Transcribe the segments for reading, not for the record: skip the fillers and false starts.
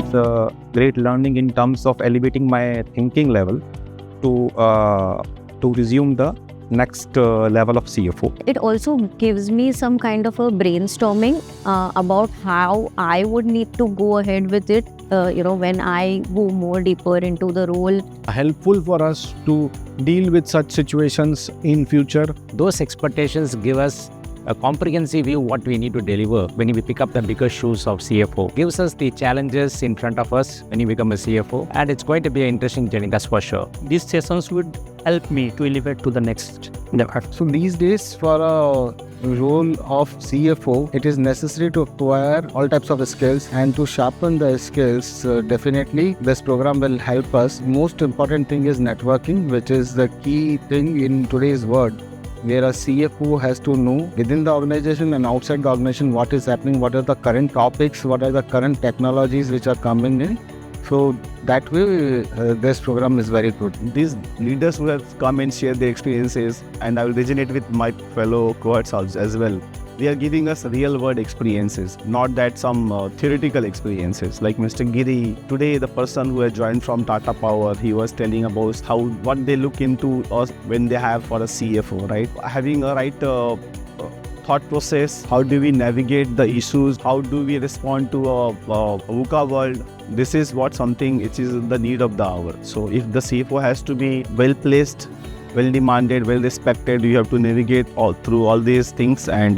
was a great learning in terms of elevating my thinking level to resume the next level of CFO. It also gives me some kind of a brainstorming about how I would need to go ahead with it, when I go more deeper into the role. Helpful for us to deal with such situations in future. Those expectations give us a comprehensive view what we need to deliver when we pick up the bigger shoes of CFO. Gives us the challenges in front of us when you become a CFO, and it's going to be an interesting journey, that's for sure. These sessions would help me to elevate to the next level. So these days, for a role of CFO, it is necessary to acquire all types of skills, and to sharpen the skills, definitely this program will help us. Most important thing is networking, which is the key thing in today's world, where a CFO has to know within the organization and outside the organization what is happening, what are the current topics, what are the current technologies which are coming in. So that way, this program is very good. These leaders who have come and share their experiences, and I will resonate with my fellow cohorts as well. They are giving us real world experiences, not that some theoretical experiences. Like Mr. Giri, today the person who has joined from Tata Power, he was telling about what they look into us when they have for a CFO, right? Having a right thought process, how do we navigate the issues, how do we respond to a VUCA world. This is something which is the need of the hour. So if the CFO has to be well placed, well demanded, well respected, you have to navigate through all these things and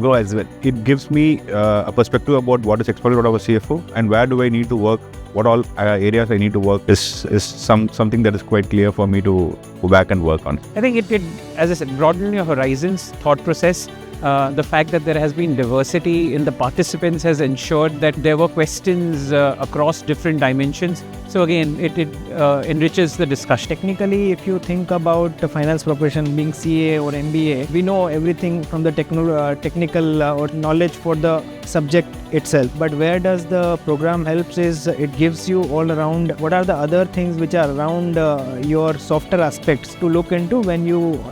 grow as well. It gives me a perspective about what is expected out of a CFO and where do I need to work, what all areas I need to work is something that is quite clear for me to go back and work on. I think it as I said, broaden your horizons, thought process. The fact that there has been diversity in the participants has ensured that there were questions across different dimensions. So again, it enriches the discussion. Technically, if you think about the finance profession being CA or MBA, we know everything from the technical or knowledge for the subject itself. But where does the program helps is it gives you all around what are the other things which are around your softer aspects to look into when you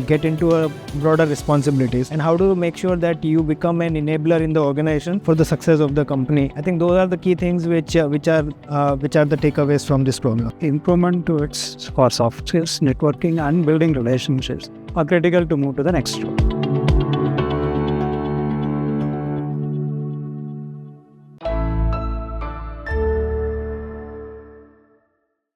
get into a broader responsibilities, and how to make sure that you become an enabler in the organization for the success of the company. I think those are the key things which are the takeaways from this program. Improvement towards for soft skills, networking and building relationships are critical to move to the next role.